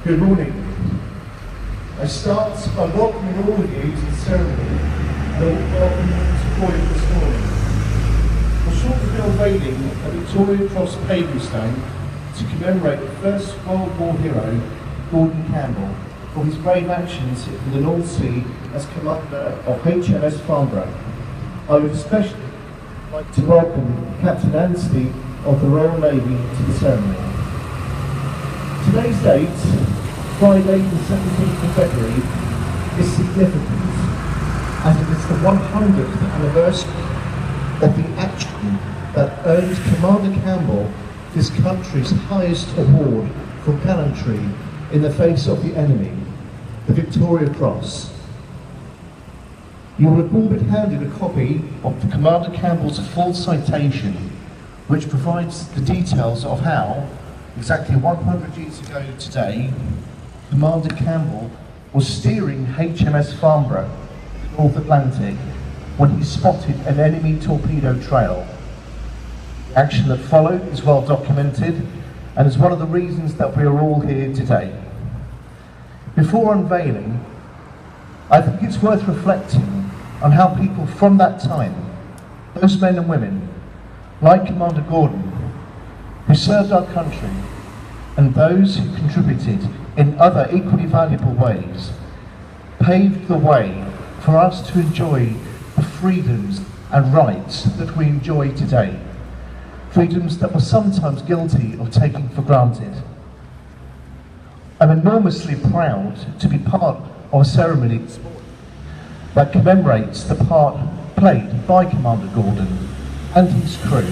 Good morning. I start by welcoming all of you to the ceremony and I welcome you to Croydon this morning. We're shortly unveiling a Victoria Cross paving stone to commemorate the First World War hero, Gordon Campbell, for his brave actions in the North Sea as commander of HMS Farnborough. I would especially like to welcome Captain Anstey of the Royal Navy to the ceremony. Today's date, Friday the 17th of February, is significant as it is the 100th anniversary of the action that earned Commander Campbell this country's highest award for gallantry in the face of the enemy, the Victoria Cross. You will have all been handed a copy of Commander Campbell's full citation, which provides the details of how, exactly 100 years ago today, Commander Campbell was steering HMS Farnborough in the North Atlantic when he spotted an enemy torpedo trail. The action that followed is well documented and is one of the reasons that we are all here today. Before unveiling, I think it's worth reflecting on how people from that time, those men and women, like Commander Gordon, who served our country, and those who contributed in other equally valuable ways, paved the way for us to enjoy the freedoms and rights that we enjoy today. Freedoms that we're sometimes guilty of taking for granted. I'm enormously proud to be part of a ceremony that commemorates the part played by Commander Gordon and his crew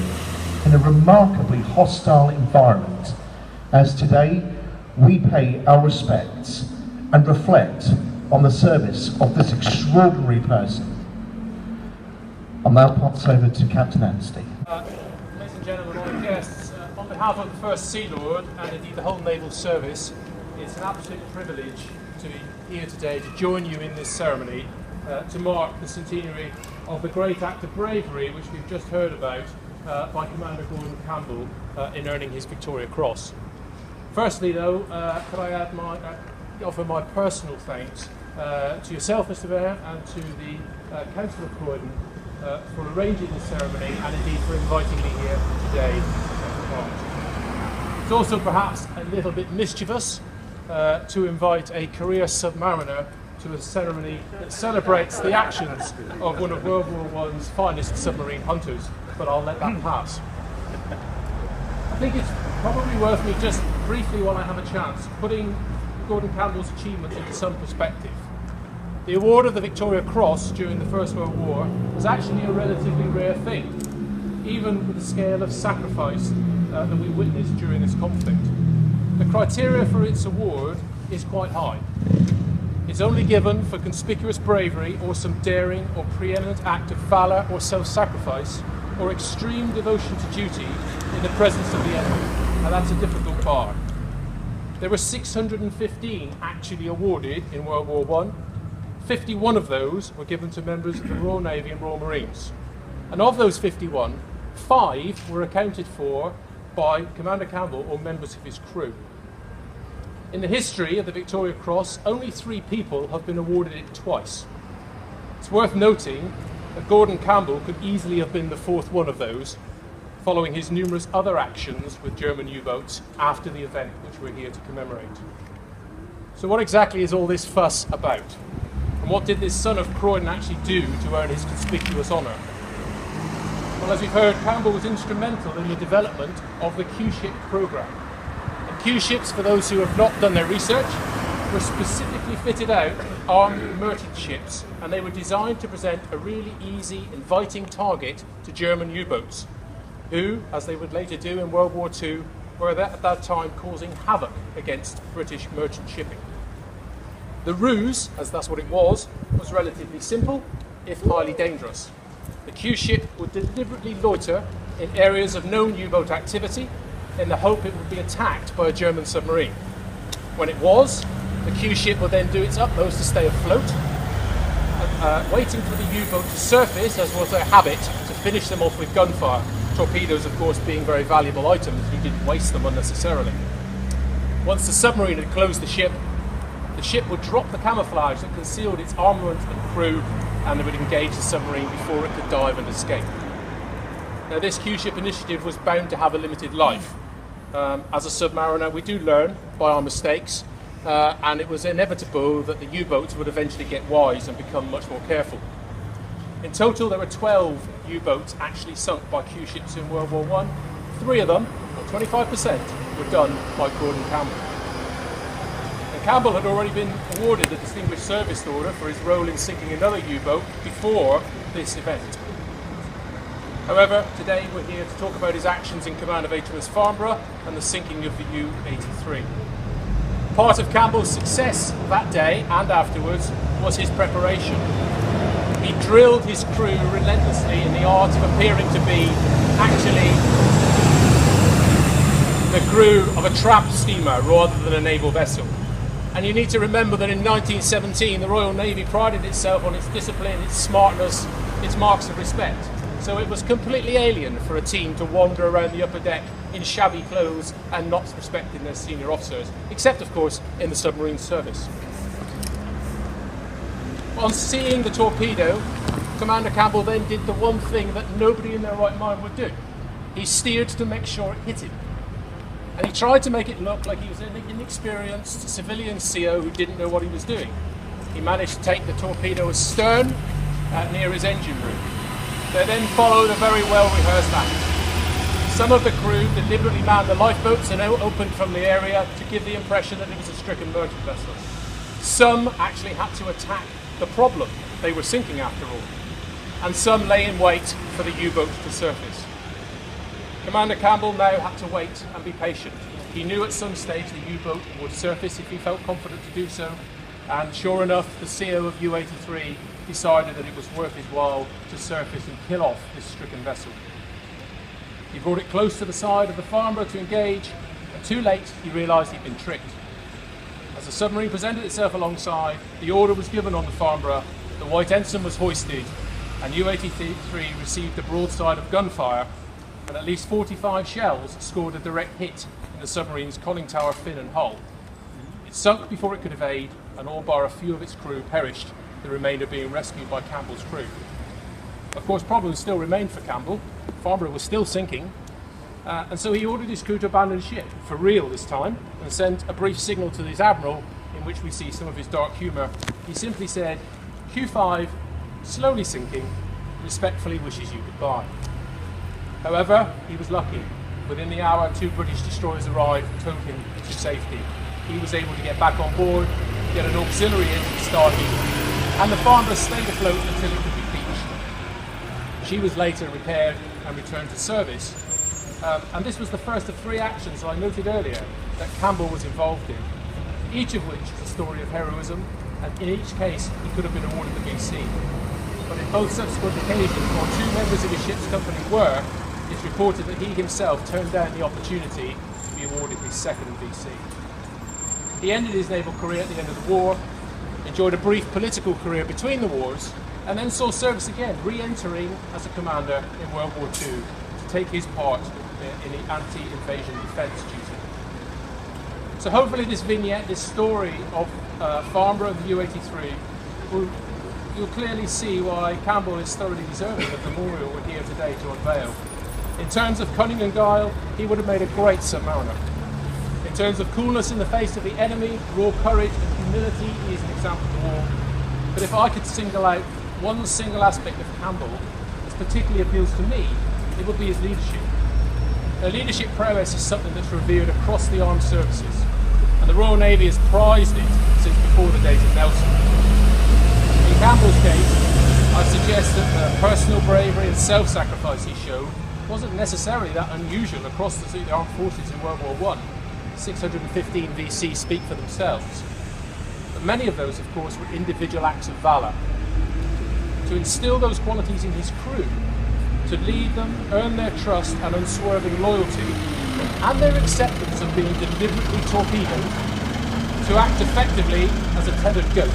in a remarkably hostile environment, as today we pay our respects and reflect on the service of this extraordinary person. I'll now pass over to Captain Anstey. Ladies and gentlemen, all guests, on behalf of the First Sea Lord and indeed the whole Naval Service, it's an absolute privilege to be here today to join you in this ceremony to mark the centenary of the great act of bravery which we've just heard about by Commander Gordon Campbell in earning his Victoria Cross. Firstly though, could I offer my personal thanks to yourself, Mr. Mayor, and to the Council of Croydon for arranging this ceremony and indeed for inviting me here today. It's also perhaps a little bit mischievous to invite a career submariner to a ceremony that celebrates the actions of one of World War I's finest submarine hunters, but I'll let that pass. I think it's probably worth me just briefly, while I have a chance, putting Gordon Campbell's achievements into some perspective. The award of the Victoria Cross during the First World War was actually a relatively rare thing, even with the scale of sacrifice that we witnessed during this conflict. The criteria for its award is quite high. It's only given for conspicuous bravery or some daring or preeminent act of valour or self-sacrifice or extreme devotion to duty in the presence of the enemy. Now that's a difficult bar. There were 615 actually awarded in World War I. 51 of those were given to members of the Royal Navy and Royal Marines. And of those 51, 5 were accounted for by Commander Campbell or members of his crew. In the history of the Victoria Cross, only 3 people have been awarded it twice. It's worth noting that Gordon Campbell could easily have been the 4th one of those, following his numerous other actions with German U-boats after the event which we're here to commemorate. So what exactly is all this fuss about? And what did this son of Croydon actually do to earn his conspicuous honour? Well, as we've heard, Campbell was instrumental in the development of the Q-ship programme. And Q-ships, for those who have not done their research, were specifically fitted out armed merchant ships, and they were designed to present a really easy, inviting target to German U-boats, who, as they would later do in World War II, were at that time causing havoc against British merchant shipping. The ruse, as that's what it was relatively simple, if highly dangerous. The Q-ship would deliberately loiter in areas of known U-boat activity in the hope it would be attacked by a German submarine. When it was, the Q-ship would then do its utmost to stay afloat, waiting for the U-boat to surface, as was their habit, to finish them off with gunfire. Torpedoes, of course, being very valuable items, he didn't waste them unnecessarily. Once the submarine had closed the ship would drop the camouflage that concealed its armament and crew, and they would engage the submarine before it could dive and escape. Now, this Q-ship initiative was bound to have a limited life. As a submariner, we do learn by our mistakes, and it was inevitable that the U-boats would eventually get wise and become much more careful. In total, there were 12 U-boats actually sunk by Q-ships in World War I. 3 of them, or 25%, were done by Gordon Campbell. And Campbell had already been awarded the Distinguished Service Order for his role in sinking another U-boat before this event. However, today we're here to talk about his actions in command of HMS Farnborough and the sinking of the U-83. Part of Campbell's success that day and afterwards was his preparation. He drilled his crew relentlessly in the art of appearing to be actually the crew of a tramp steamer rather than a naval vessel. And you need to remember that in 1917 the Royal Navy prided itself on its discipline, its smartness, its marks of respect. So it was completely alien for a team to wander around the upper deck in shabby clothes and not respecting their senior officers, except of course in the submarine service. On seeing the torpedo, Commander Campbell then did the one thing that nobody in their right mind would do. He steered to make sure it hit him. And he tried to make it look like he was an inexperienced civilian CO who didn't know what he was doing. He managed to take the torpedo astern near his engine room. There then followed a very well-rehearsed act. Some of the crew deliberately manned the lifeboats and opened from the area to give the impression that it was a stricken merchant vessel. Some actually had to attack the problem. They were sinking after all. And some lay in wait for the U-boat to surface. Commander Campbell now had to wait and be patient. He knew at some stage the U-boat would surface if he felt confident to do so, and sure enough, the CO of U-83 decided that it was worth his while to surface and kill off this stricken vessel. He brought it close to the side of the Farnborough to engage, but too late he realised he'd been tricked. As the submarine presented itself alongside, the order was given on the Farnborough, the white ensign was hoisted, and U-83 received a broadside of gunfire, and at least 45 shells scored a direct hit in the submarine's conning tower, fin and hull. It sunk before it could evade, and all bar a few of its crew perished, the remainder being rescued by Campbell's crew. Of course, problems still remained for Campbell. Farnborough was still sinking, and so he ordered his crew to abandon ship, for real this time, and sent a brief signal to his admiral, in which we see some of his dark humour. He simply said, "Q5, slowly sinking, respectfully wishes you goodbye." However, he was lucky. Within the hour, 2 British destroyers arrived and towed him to safety. He was able to get back on board, get an auxiliary engine started, and the Farnborough stayed afloat until it could be beached. She was later repaired and returned to service. And this was the first of 3 actions I noted earlier that Campbell was involved in, each of which is a story of heroism, and in each case he could have been awarded the VC. But in both subsequent occasions, while 2 members of his ship's company were, it's reported that he himself turned down the opportunity to be awarded his 2nd VC. He ended his naval career at the end of the war, enjoyed a brief political career between the wars, and then saw service again, re-entering as a commander in World War II to take his part in the anti-invasion defence duty. So hopefully this vignette, this story of Farnborough and the U-83, you'll clearly see why Campbell is thoroughly deserving of the memorial we're here today to unveil. In terms of cunning and guile, he would have made a great submariner. In terms of coolness in the face of the enemy, raw courage and humility, he is an example to all. But if I could single out one single aspect of Campbell that particularly appeals to me, it would be his leadership. Now, leadership prowess is something that's revered across the armed services, and the Royal Navy has prized it since before the days of Nelson. In Campbell's case, I suggest that the personal bravery and self-sacrifice he showed wasn't necessarily that unusual across the armed forces in World War I. 615 VC speak for themselves. But many of those, of course, were individual acts of valour. To instill those qualities in his crew, to lead them, earn their trust and unswerving loyalty, and their acceptance of being deliberately torpedoed, to act effectively as a tethered goat,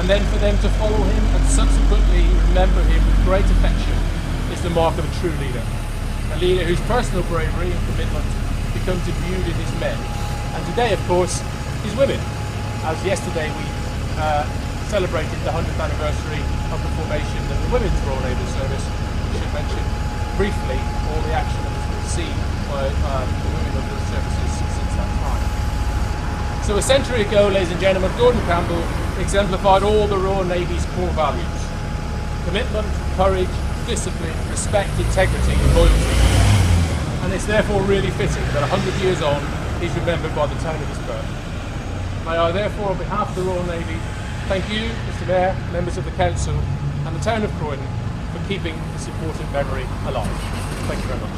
and then for them to follow him and subsequently remember him with great affection, is the mark of a true leader. A leader whose personal bravery and commitment becomes imbued in his men, and And today, of course, is women. As yesterday we celebrated the 100th anniversary of the formation of the Women's Royal Naval Service, we should mention briefly all the action that has been seen by the women of those services since that time. So a century ago, ladies and gentlemen, Gordon Campbell exemplified all the Royal Navy's core values: commitment, courage, discipline, respect, integrity and loyalty. And it's therefore really fitting that 100 years on, he's remembered by the town of his birth. May I therefore, on behalf of the Royal Navy, thank you, Mr Mayor, members of the Council and the town of Croydon for keeping this important memory alive. Thank you very much.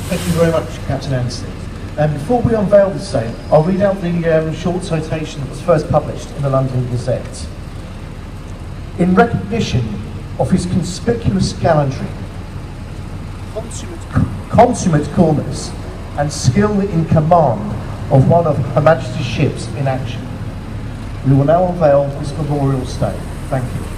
Thank you very much, Captain Anstey. Before we unveil the same, I'll read out the short citation that was first published in the London Gazette. In recognition of his conspicuous gallantry, consummate coolness, and skill in command of one of Her Majesty's ships in action, we will now unveil this memorial stone. Thank you.